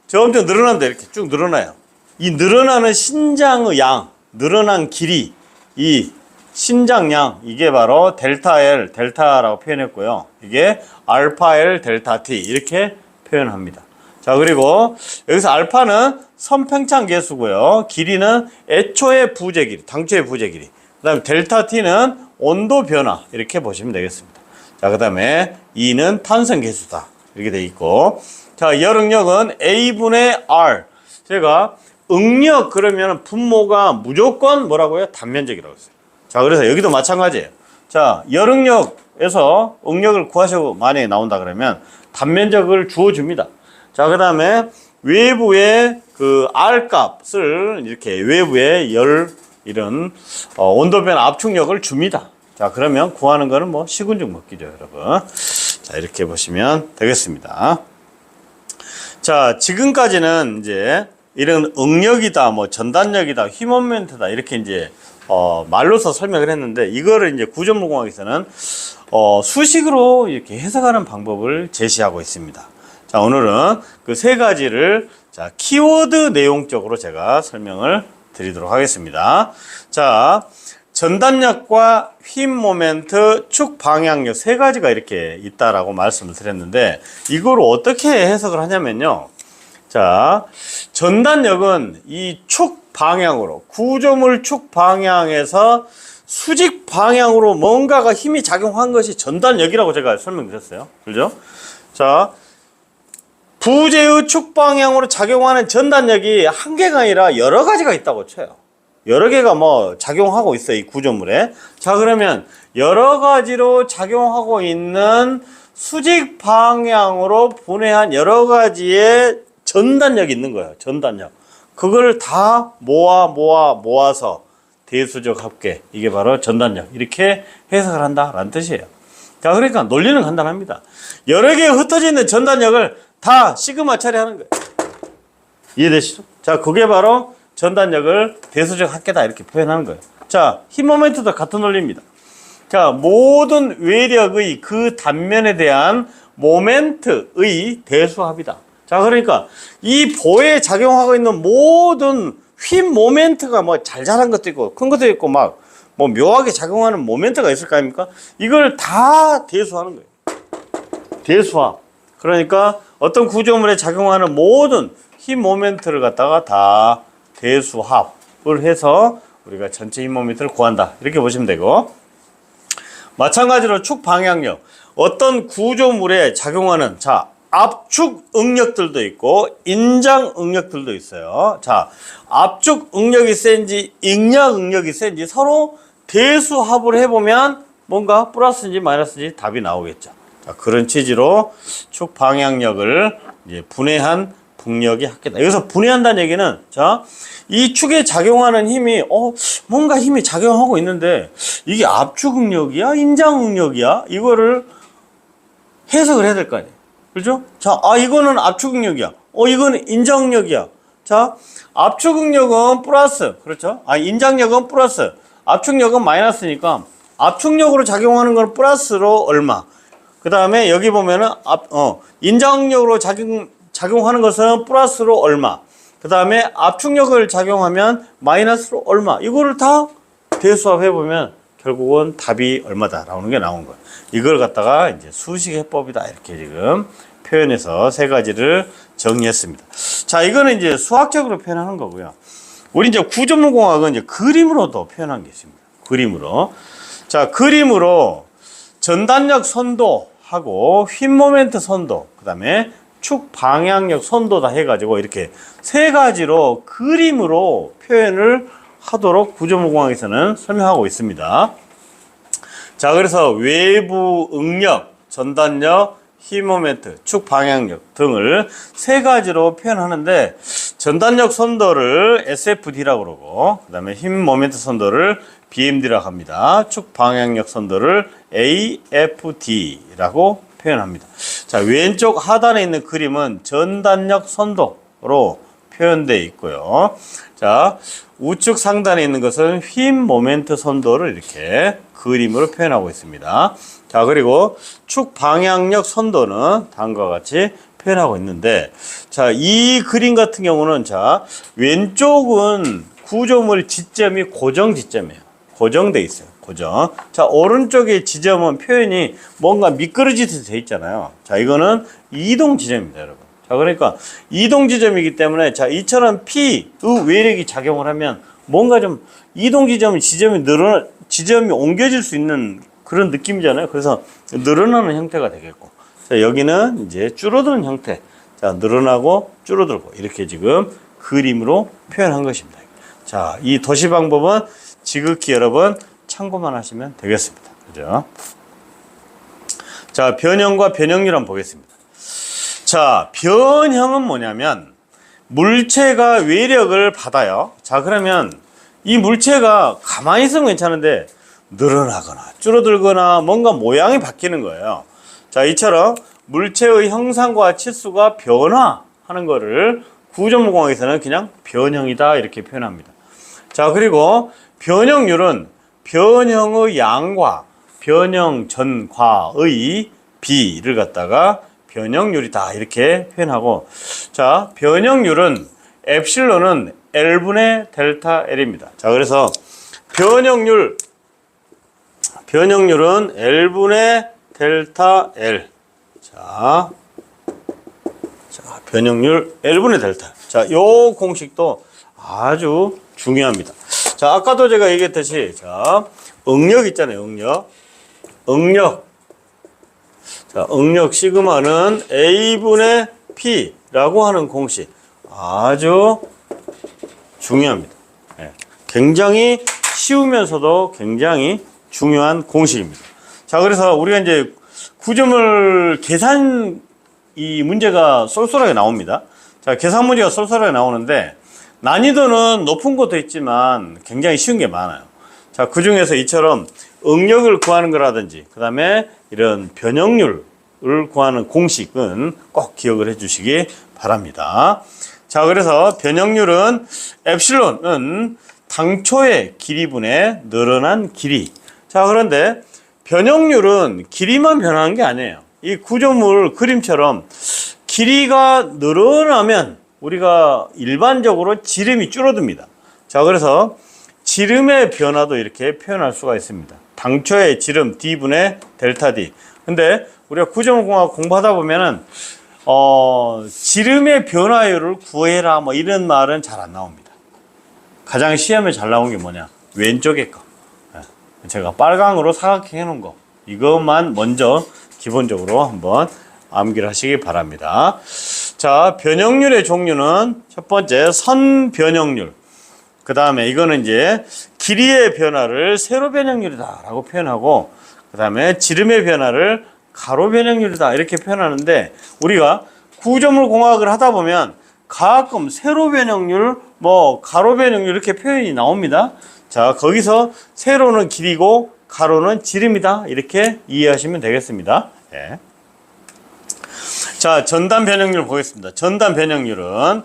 점점 늘어난다. 이렇게 쭉 늘어나요. 이 늘어나는 신장의 양, 늘어난 길이, 이 신장량, 이게 바로 델타 L, 델타라고 표현했고요. 이게 알파 L 델타 T 이렇게 표현합니다. 자, 그리고 여기서 알파는 선팽창 계수고요. 길이는 애초의 부재 길이, 당초의 부재 길이. 그 다음에 델타 T는 온도 변화 이렇게 보시면 되겠습니다. 자, 그 다음에 E는 탄성 계수다 이렇게 돼 있고, 자, 열응력은 A분의 R. 제가 응력 그러면 분모가 무조건 뭐라고요? 단면적이라고 했어요. 자, 그래서 여기도 마찬가지예요. 자, 열응력에서 응력을 구하시고 만약에 나온다 그러면 단면적을 주어줍니다. 자, 그 다음에 외부의 그 R 값을 이렇게 외부의 이런 온도 변화 압축력을 줍니다. 자, 그러면 구하는 거는 뭐 시군증 먹기죠, 여러분. 자, 이렇게 보시면 되겠습니다. 자, 지금까지는 이제 이런 응력이다, 뭐 전단력이다, 휘모멘트다 이렇게 이제 말로서 설명을 했는데 이거를 이제 구조물공학에서는 수식으로 이렇게 해석하는 방법을 제시하고 있습니다. 자, 오늘은 그 세 가지를 자, 키워드 내용적으로 제가 설명을 드리도록 하겠습니다. 자, 전단력과 휨 모멘트, 축 방향력 세 가지가 이렇게 있다라고 말씀을 드렸는데 이걸 어떻게 해석을 하냐면요. 자, 전단력은 이 축 방향으로 구조물 축 방향에서 수직 방향으로 뭔가가 힘이 작용한 것이 전단력이라고 제가 설명드렸어요. 그죠? 자, 부재의 축 방향으로 작용하는 전단력이 한 개가 아니라 여러 가지가 있다고 쳐요. 여러 개가 뭐 작용하고 있어요, 이 구조물에. 자, 그러면 여러 가지로 작용하고 있는 수직 방향으로 분해한 여러 가지의 전단력이 있는 거예요. 전단력. 그걸 다 모아서 대수적 합계. 이게 바로 전단력. 이렇게 해석을 한다라는 뜻이에요. 자, 그러니까 논리는 간단합니다. 여러 개에 흩어져 있는 전단력을 다 시그마 처리하는 거예요. 이해되시죠? 자, 그게 바로 전단력을 대수적 합계다 이렇게 표현하는 거예요. 자, 힘 모멘트도 같은 논리입니다. 자, 모든 외력의 그 단면에 대한 모멘트의 대수합이다. 자, 그러니까 이 보에 작용하고 있는 모든 힘 모멘트가 뭐 잘잘한 것도 있고 큰 것도 있고 막 뭐 묘하게 작용하는 모멘트가 있을 거 아닙니까? 이걸 다 대수하는 거예요. 대수합. 그러니까 어떤 구조물에 작용하는 모든 힘 모멘트를 갖다가 다 대수합을 해서 우리가 전체 힘 모멘트를 구한다. 이렇게 보시면 되고, 마찬가지로 축 방향력. 어떤 구조물에 작용하는, 자, 압축 응력들도 있고 인장 응력들도 있어요. 자, 압축 응력이 센지 인력 응력이 센지 서로 대수합을 해보면 뭔가 플러스인지 마이너스인지 답이 나오겠죠. 자, 그런 취지로 축 방향력을 이제 분해한 북력이 합계다. 여기서 분해한다는 얘기는, 자, 이 축에 작용하는 힘이 뭔가 힘이 작용하고 있는데 이게 압축 응력이야 인장 응력이야, 이거를 해석을 해야 될 거 아니에요. 그렇죠? 자, 이거는 압축 응력이야. 이거는 인장 응력이야. 자, 압축 응력은 플러스. 그렇죠? 인장력은 플러스. 압축력은 마이너스니까 압축력으로 작용하는 건 플러스로 얼마. 그 다음에 여기 보면은 인장력으로 작용하는 것은 플러스로 얼마. 그 다음에 압축력을 작용하면 마이너스로 얼마. 이거를 다 대수합해 보면 결국은 답이 얼마다 나오는 게 나온 거예요. 이걸 갖다가 이제 수식 해법이다 이렇게 지금 표현해서 세 가지를 정리했습니다. 자, 이거는 이제 수학적으로 표현하는 거고요. 우리 이제 구조물공학은 이제 그림으로도 표현한 게 있습니다. 그림으로. 자, 그림으로 전단력 선도하고 휨 모멘트 선도, 그 다음에 축 방향력 선도다 해가지고 이렇게 세 가지로 그림으로 표현을 하도록 구조물공학에서는 설명하고 있습니다. 자, 그래서 외부 응력, 전단력, 휨 모멘트, 축 방향력 등을 세 가지로 표현하는데, 전단력 선도를 SFD라고 그러고, 그 다음에 휨 모멘트 선도를 BMD라고 합니다. 축 방향력 선도를 AFD라고 표현합니다. 자, 왼쪽 하단에 있는 그림은 전단력 선도로 표현되어 있고요. 자, 우측 상단에 있는 것은 휨 모멘트 선도를 이렇게 그림으로 표현하고 있습니다. 자, 그리고 축 방향력 선도는 다음과 같이 표현하고 있는데, 자, 이 그림 같은 경우는, 자, 왼쪽은 구조물 지점이 고정 지점이에요. 고정돼 있어요. 고정. 자, 오른쪽의 지점은 표현이 뭔가 미끄러지듯이 돼 있잖아요. 자, 이거는 이동 지점입니다, 여러분. 자, 그러니까 이동 지점이기 때문에, 자, 이처럼 P의 외력이 작용을 하면 뭔가 좀 이동 지점이 옮겨질 수 있는 그런 느낌이잖아요. 그래서 늘어나는 형태가 되겠고, 자, 여기는 이제 줄어드는 형태. 자, 늘어나고 줄어들고 이렇게 지금 그림으로 표현한 것입니다. 자, 이 도시 방법은 지극히 여러분 참고만 하시면 되겠습니다. 그죠? 자, 변형과 변형률 한번 보겠습니다. 자, 변형은 뭐냐면 물체가 외력을 받아요. 자, 그러면 이 물체가 가만히 있으면 괜찮은데 늘어나거나 줄어들거나 뭔가 모양이 바뀌는 거예요. 자, 이처럼 물체의 형상과 치수가 변화하는 거를 구조물공학에서는 그냥 변형이다 이렇게 표현합니다. 자, 그리고 변형률은 변형의 양과 변형 전과의 비를 갖다가 변형률이다 이렇게 표현하고, 자, 변형률은 엡실론은 L분의 델타 L입니다. 자, 그래서 변형률은 L분의 델타 L. 자, 변형률 L분의 델타. 자, 요 공식도 아주 중요합니다. 자, 아까도 제가 얘기했듯이, 자, 응력 있잖아요, 응력. 자, 응력 시그마는 A분의 P라고 하는 공식. 아주 중요합니다. 네. 굉장히 쉬우면서도 굉장히 중요한 공식입니다. 자, 그래서 우리가 이제 구조물 계산 이 문제가 쏠쏠하게 나옵니다. 자, 계산 문제가 쏠쏠하게 나오는데 난이도는 높은 것도 있지만 굉장히 쉬운 게 많아요. 자, 그 중에서 이처럼 응력을 구하는 거라든지, 그 다음에 이런 변형률을 구하는 공식은 꼭 기억을 해 주시기 바랍니다. 자, 그래서 변형률은 엡실론은 당초의 길이분의 늘어난 길이. 자, 그런데 변형률은 길이만 변하는 게 아니에요. 이 구조물 그림처럼 길이가 늘어나면 우리가 일반적으로 지름이 줄어듭니다. 자, 그래서 지름의 변화도 이렇게 표현할 수가 있습니다. 당초의 지름 D분의 델타 D. 근데 우리가 구조물공학 공부하다 보면은 지름의 변화율을 구해라 뭐 이런 말은 잘 안 나옵니다. 가장 시험에 잘 나온 게 뭐냐? 왼쪽에 거. 제가 빨강으로 사각형 해놓은 거. 이것만 먼저 기본적으로 한번 암기를 하시기 바랍니다. 자, 변형률의 종류는 첫 번째 선 변형률. 그 다음에 이거는 이제 길이의 변화를 세로 변형률이다 라고 표현하고, 그 다음에 지름의 변화를 가로 변형률이다 이렇게 표현하는데, 우리가 구조물 공학을 하다 보면 가끔 세로 변형률, 뭐 가로 변형률 이렇게 표현이 나옵니다. 자, 거기서 세로는 길이고 가로는 지름이다 이렇게 이해하시면 되겠습니다. 네. 자, 전단 변형률 보겠습니다. 전단 변형률은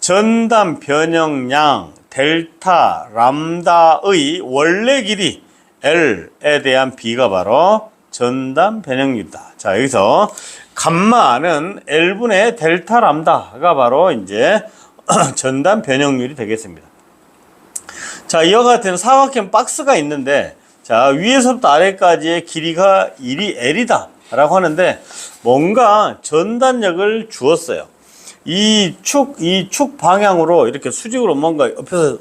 전단 변형량 델타 람다의 원래 길이 L에 대한 B가 바로 전단 변형률이다. 자, 여기서 감마는 L분의 델타 람다가 바로 이제 전단 변형률이 되겠습니다. 자, 이와 같은 사각형 박스가 있는데, 자, 위에서부터 아래까지의 길이가 1이 L이다 라고 하는데, 뭔가 전단력을 주었어요. 이 축 방향으로 이렇게 수직으로 뭔가 옆에서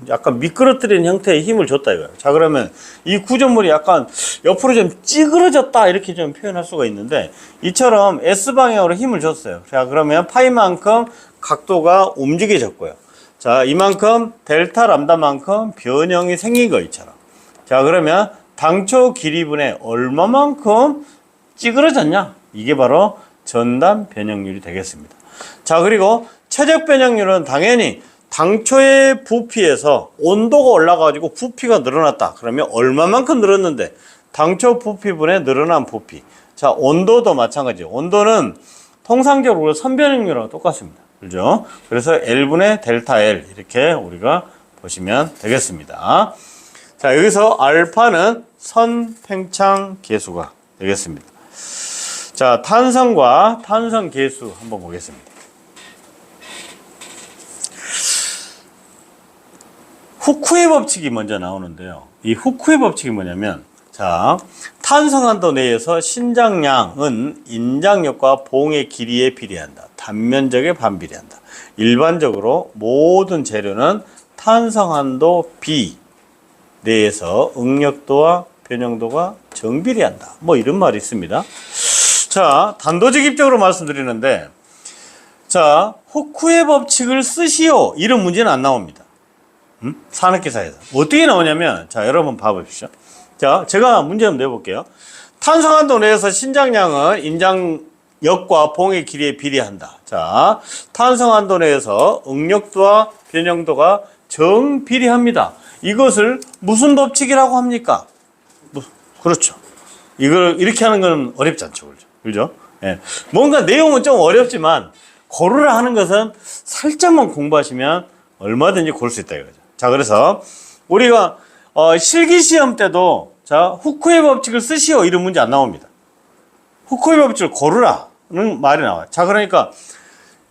약간 미끄러뜨리는 형태의 힘을 줬다 이거예요. 자, 그러면 이 구조물이 약간 옆으로 좀 찌그러졌다 이렇게 좀 표현할 수가 있는데, 이처럼 S방향으로 힘을 줬어요. 자, 그러면 파이만큼 각도가 움직여졌고요. 자, 이만큼 델타 람다만큼 변형이 생긴 거 이처럼. 자, 그러면 당초 길이분의 얼마만큼 찌그러졌냐? 이게 바로 전단 변형률이 되겠습니다. 자, 그리고 최적 변형률은 당연히 당초의 부피에서 온도가 올라가지고 부피가 늘어났다. 그러면 얼마만큼 늘었는데, 당초 부피분의 늘어난 부피. 자, 온도도 마찬가지예요. 온도는 통상적으로 선변형률하고 똑같습니다. 그죠? 그래서 L분의 델타 L 이렇게 우리가 보시면 되겠습니다. 자, 여기서 알파는 선팽창 계수가 되겠습니다. 자, 탄성과 탄성 계수 한번 보겠습니다. 후쿠의 법칙이 먼저 나오는데요. 이 후쿠의 법칙이 뭐냐면, 자, 탄성한도 내에서 신장량은 인장력과 봉의 길이에 비례한다. 단면적에 반비례한다. 일반적으로 모든 재료는 탄성한도 B 내에서 응력도와 변형도가 정비례한다. 뭐 이런 말이 있습니다. 자, 단도직입적으로 말씀드리는데, 자, 후쿠의 법칙을 쓰시오 이런 문제는 안 나옵니다. 산업기사에서 어떻게 나오냐면, 자, 여러분 봐보십시오. 자, 제가 문제 한번 내볼게요. 탄성한도 내에서 신장량은 인장력과 봉의 길이에 비례한다. 자, 탄성한도 내에서 응력도와 변형도가 정비례합니다. 이것을 무슨 법칙이라고 합니까? 그렇죠. 이걸 이렇게 하는 건 어렵지 않죠. 그죠? 예. 뭔가 내용은 좀 어렵지만 고르라 하는 것은 살짝만 공부하시면 얼마든지 고를 수 있다 이거죠. 자, 그래서 우리가 실기시험 때도, 자, 후쿠의 법칙을 쓰시오 이런 문제 안 나옵니다. 후쿠의 법칙을 고르라는 말이 나와요. 자, 그러니까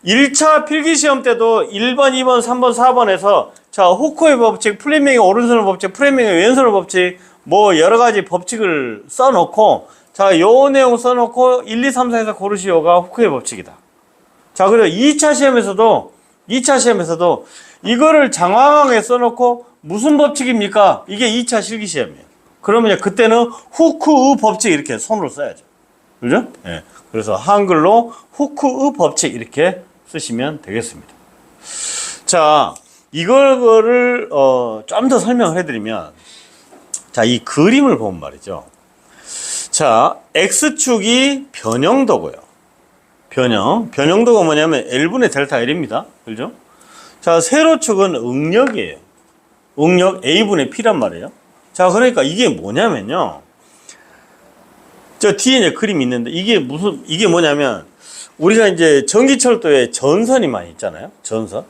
1차 필기시험 때도 1번, 2번, 3번, 4번에서 자, 후쿠의 법칙, 플레밍의 오른손의 법칙, 플레밍의 왼손의 법칙, 뭐 여러 가지 법칙을 써놓고, 자, 요 내용 써놓고 1, 2, 3, 4에서 고르시오가 후쿠의 법칙이다. 자, 그리고 2차 시험에서도 이거를 장황하게 써놓고 무슨 법칙입니까? 이게 2차 실기시험이에요. 그러면 그때는 후쿠의 법칙 이렇게 손으로 써야죠. 그죠? 예. 그래서 한글로 후쿠의 법칙 이렇게 쓰시면 되겠습니다. 자, 이거를 좀 더 설명을 해드리면, 자, 이 그림을 보면 말이죠. 자, X축이 변형도고요. 변형도가 뭐냐면 L분의 델타 L입니다. 그죠? 자, 세로축은 응력이에요. 응력 A분의 P란 말이에요. 자, 그러니까 이게 뭐냐면요. 저 뒤에 이제 그림이 있는데 이게 뭐냐면 우리가 이제 전기철도에 전선이 많이 있잖아요. 전선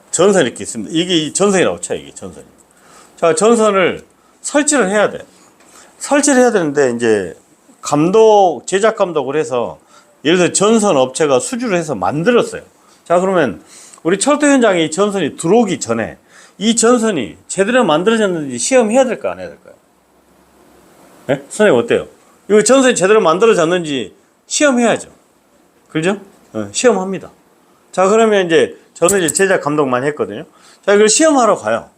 이렇게 있습니다. 이게 전선이라고 쳐요. 이게 전선이. 자, 전선을 설치를 해야 돼. 설치를 해야 되는데 이제 제작 감독을 해서 예를 들어 전선 업체가 수주를 해서 만들었어요. 자, 그러면 우리 철도 현장에 이 전선이 들어오기 전에 이 전선이 제대로 만들어졌는지 시험해야 될까 안 해야 될까요? 네? 선생님 어때요? 이거 전선이 제대로 만들어졌는지 시험해야죠. 그죠? 시험합니다. 자, 그러면 이제 저는 이제 제작 감독만 했거든요. 자, 이걸 시험하러 가요.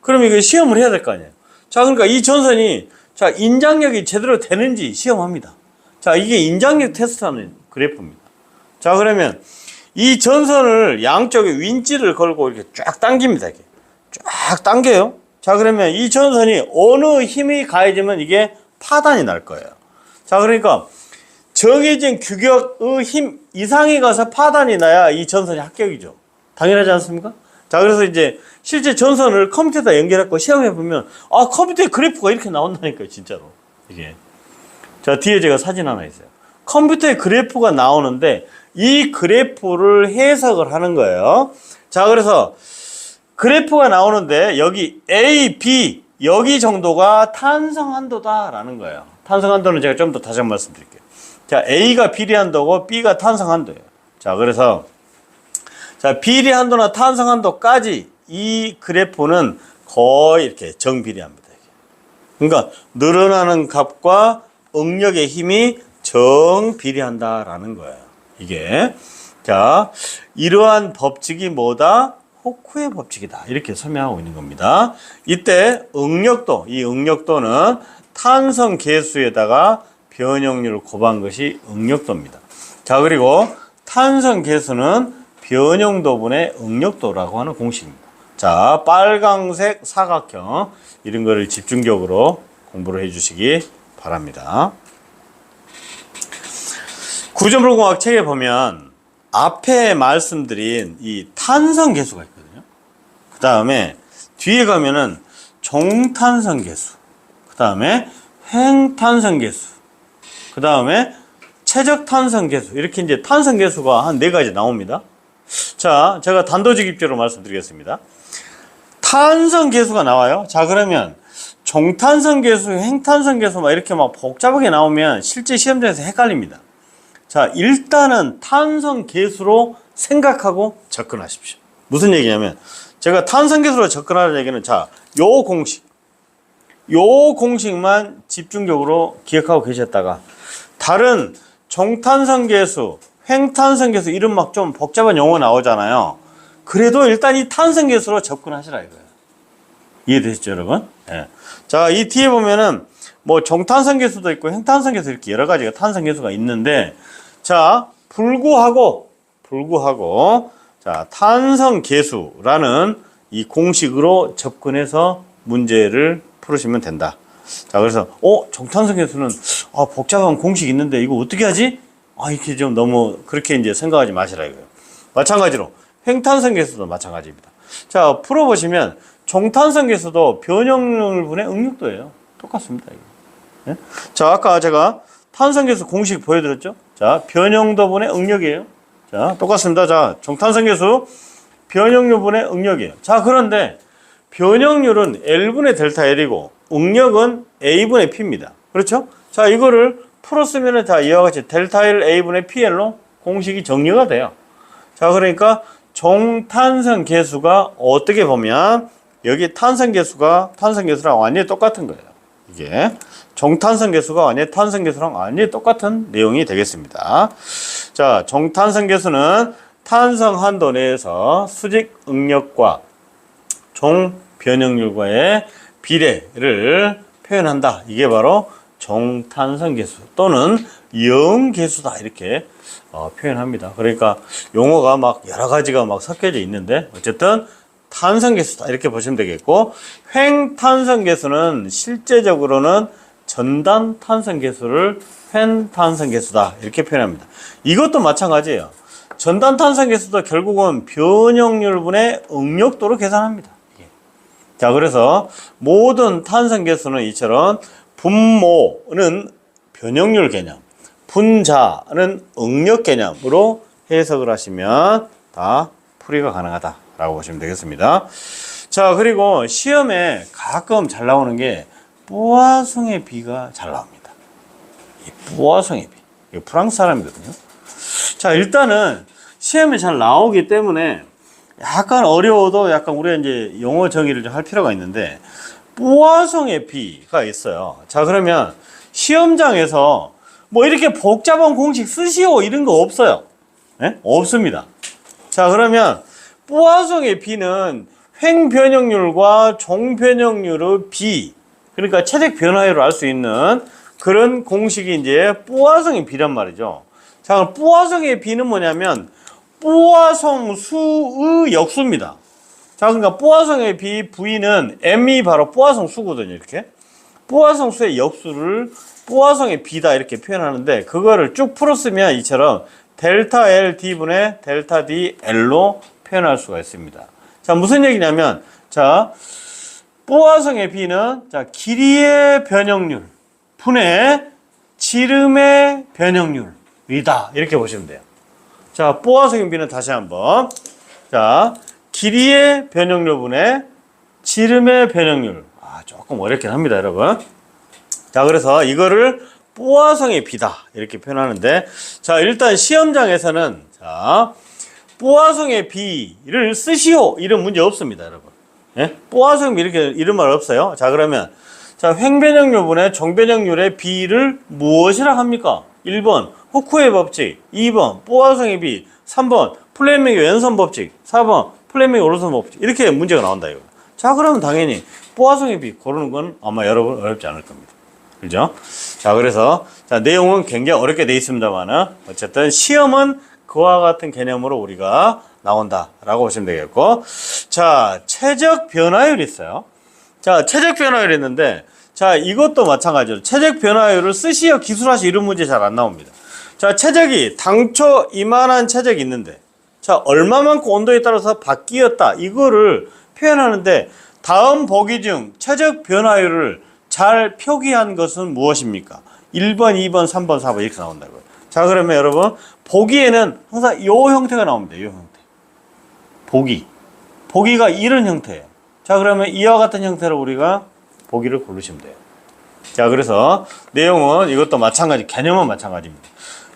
그럼 이거 시험을 해야 될 거 아니에요. 자, 그러니까 이 전선이 자, 인장력이 제대로 되는지 시험합니다. 자, 이게 인장력 테스트하는 그래프입니다. 자, 그러면 이 전선을 양쪽에 윈치를 걸고 이렇게 쫙 당깁니다. 이렇게 쫙 당겨요. 자, 그러면 이 전선이 어느 힘이 가해지면 이게 파단이 날 거예요. 자, 그러니까 정해진 규격의 힘 이상이 가서 파단이 나야 이 전선이 합격이죠. 당연하지 않습니까? 자, 그래서 이제 실제 전선을 컴퓨터에다 연결하고 시험해 보면 컴퓨터에 그래프가 이렇게 나온다니까요, 진짜로. 이게. 자, 뒤에 제가 사진 하나 있어요. 컴퓨터에 그래프가 나오는데 이 그래프를 해석을 하는 거예요. 자, 그래서 그래프가 나오는데 여기 A, B 여기 정도가 탄성 한도다라는 거예요. 탄성 한도는 제가 좀 더 다시 한번 말씀드릴게요. 자, A가 비리 한도고 B가 탄성 한도예요. 자, 그래서 자, 비리 한도나 탄성 한도까지 이 그래프는 거의 이렇게 정비례합니다. 그러니까 늘어나는 값과 응력의 힘이 정비례한다라는 거예요. 이게. 자, 이러한 법칙이 뭐다? 호쿠의 법칙이다. 이렇게 설명하고 있는 겁니다. 이때 응력도, 이 응력도는 탄성 계수에다가 변형률을 곱한 것이 응력도입니다. 자, 그리고 탄성 계수는 변형도분의 응력도라고 하는 공식입니다. 자, 빨강색 사각형 이런 거를 집중적으로 공부를 해 주시기 바랍니다. 구조물공학 책에 보면 앞에 말씀드린 이 탄성 계수가 있거든요. 그 다음에 뒤에 가면은 종탄성 계수, 그 다음에 횡탄성 계수, 그 다음에 최적 탄성 계수, 이렇게 이제 탄성 계수가 한 4가지 나옵니다. 자, 제가 단도직입적으로 말씀드리겠습니다. 탄성 계수가 나와요. 자, 그러면 종탄성 계수, 횡탄성 계수 막 이렇게 막 복잡하게 나오면 실제 시험장에서 헷갈립니다. 자, 일단은 탄성 계수로 생각하고 접근하십시오. 무슨 얘기냐면 제가 탄성 계수로 접근하는 얘기는 자, 요 공식만 집중적으로 기억하고 계셨다가 다른 종탄성 계수, 횡탄성 계수 이런 막 좀 복잡한 용어 나오잖아요. 그래도 일단 이 탄성 계수로 접근하시라 이거예요. 이해되시죠, 여러분? 예. 자, 이 뒤에 보면은 뭐 종탄성 계수도 있고 횡탄성 계수 이렇게 여러 가지가 탄성 계수가 있는데 자, 불구하고 자, 탄성 계수라는 이 공식으로 접근해서 문제를 풀으시면 된다. 자, 그래서 종탄성 계수는 복잡한 공식이 있는데 이거 어떻게 하지? 이렇게 좀 너무 그렇게 이제 생각하지 마시라 이거예요. 마찬가지로 횡탄성 계수도 마찬가지입니다. 자, 풀어보시면 종탄성 계수도 변형률분의 응력도예요. 똑같습니다. 이게. 예? 자, 아까 제가 탄성 계수 공식 보여드렸죠? 자, 변형도분의 응력이에요. 자, 똑같습니다. 자, 종탄성 계수 변형률분의 응력이에요. 자, 그런데 변형률은 L분의 델타 L이고 응력은 A분의 P입니다. 그렇죠? 자, 이거를 풀었으면 자, 이와 같이 델타 L A분의 PL로 공식이 정리가 돼요. 자, 그러니까 종탄성 계수가 어떻게 보면 여기 탄성 계수랑 완전히 똑같은 거예요. 이게 종탄성 계수가 완전히 탄성 계수랑 완전히 똑같은 내용이 되겠습니다. 자, 종탄성 계수는 탄성 한도 내에서 수직 응력과 종 변형률과의 비례를 표현한다. 이게 바로 종탄성 계수 또는 영계수다 이렇게 표현합니다. 그러니까 용어가 막 여러 가지가 막 섞여져 있는데 어쨌든 탄성 계수다 이렇게 보시면 되겠고, 횡탄성 계수는 실제적으로는 전단 탄성 계수를 횡탄성 계수다 이렇게 표현합니다. 이것도 마찬가지예요. 전단 탄성 계수도 결국은 변형률분의 응력도로 계산합니다. 자, 그래서 모든 탄성 계수는 이처럼 분모는 변형률 개념, 분자는 응력 개념으로 해석을 하시면 다 풀이가 가능하다라고 보시면 되겠습니다. 자, 그리고 시험에 가끔 잘 나오는 게 뿌화성의 비가 잘 나옵니다. 이 뿌화성의 비. 이거 프랑스 사람이거든요. 자, 일단은 시험에 잘 나오기 때문에 약간 어려워도 약간 우리가 이제 용어 정의를 좀 할 필요가 있는데, 뿌화성의 비가 있어요. 자, 그러면 시험장에서 뭐 이렇게 복잡한 공식 쓰시오 이런 거 없어요. 네? 없습니다. 자, 그러면 뿌화성의 비는 횡변형률과 종변형률의 비, 그러니까 체적 변화율을 알 수 있는 그런 공식이 이제 뿌화성의 비란 말이죠. 자, 그럼 뿌화성의 비는 뭐냐면 뿌화성 수의 역수입니다. 자, 그러니까 뿌화성의 비 V는 M이 바로 뿌화성 수거든요. 이렇게 뿌화성 수의 역수를 뿌화성의 비다 이렇게 표현하는데, 그거를 쭉 풀었으면 이처럼 델타 L D분의 델타 D L로 표현할 수가 있습니다. 자, 무슨 얘기냐면, 자, 뿌화성의 비는 자, 길이의 변형률 분의 지름의 변형률이다 이렇게 보시면 돼요. 자, 뿌화성의 비는 다시 한번, 자, 길이의 변형률 분의 지름의 변형률. 조금 어렵긴 합니다, 여러분. 자, 그래서 이거를 뿌화성의 비다 이렇게 표현하는데, 자, 일단 시험장에서는 자, 뿌화성의 비를 쓰시오 이런 문제 없습니다, 여러분. 예? 뿌화성 비 이렇게 이런 말 없어요. 자, 그러면 자, 횡변형률 분의 종변형률의 비를 무엇이라 합니까? 1번 후쿠의 법칙, 2번 뿌화성의 비, 3번 플레밍의 왼손 법칙, 4번 플레밍의 오른손 법칙. 이렇게 문제가 나온다 이거. 자, 그러면 당연히 뿌화성의 비 고르는 건 아마 여러분 어렵지 않을 겁니다. 그죠? 자, 그래서 자, 내용은 굉장히 어렵게 돼 있습니다만은 어쨌든 시험은 그와 같은 개념으로 우리가 나온다라고 보시면 되겠고, 자, 최적 변화율이 있어요. 자, 최적 변화율이 있는데, 자, 이것도 마찬가지로 최적 변화율을 쓰시어 기술하시 이런 문제 잘 안 나옵니다. 자, 최적이 당초 이만한 최적이 있는데, 자, 얼마만큼 온도에 따라서 바뀌었다 이거를 표현하는데, 다음 보기 중 최적 변화율을 잘 표기한 것은 무엇입니까? 1번, 2번, 3번, 4번 이렇게 나온다고요. 자, 그러면 여러분 보기에는 항상 이 형태가 나옵니다. 이 형태. 보기가 이런 형태예요. 자, 그러면 이와 같은 형태로 우리가 보기를 고르시면 돼요. 자, 그래서 내용은 이것도 마찬가지, 개념은 마찬가지입니다.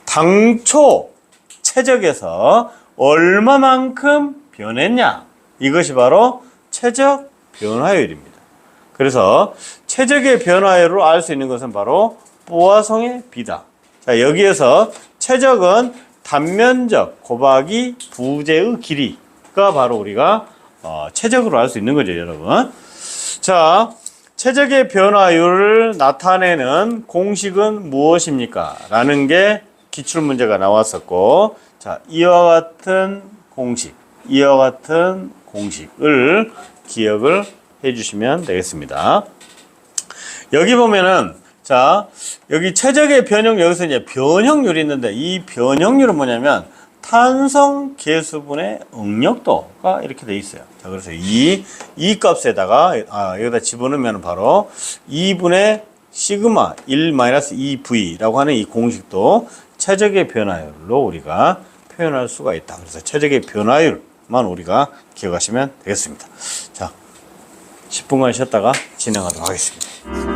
당초 최적에서 얼마만큼 변했냐, 이것이 바로 최적 변화율입니다. 그래서 최적의 변화율을 알 수 있는 것은 바로 뿌화성의 비다. 자, 여기에서 최적은 단면적 곱하기 부재의 길이가 바로 우리가 최적으로 알 수 있는 거죠, 여러분. 자, 최적의 변화율을 나타내는 공식은 무엇입니까? 라는 게 기출문제가 나왔었고, 자, 이와 같은 공식을 기억을 해주시면 되겠습니다. 여기 보면은, 자, 여기 최적의 변형, 여기서 이제 변형률이 있는데, 이 변형률은 뭐냐면 탄성 계수분의 응력도가 이렇게 돼 있어요. 자, 그래서 이 값에다가 여기다 집어넣으면 바로 2분의 시그마 1-2V라고 하는 이 공식도 최적의 변화율로 우리가 표현할 수가 있다. 그래서 최적의 변화율만 우리가 기억하시면 되겠습니다. 자, 10분간 쉬었다가 진행하도록 하겠습니다.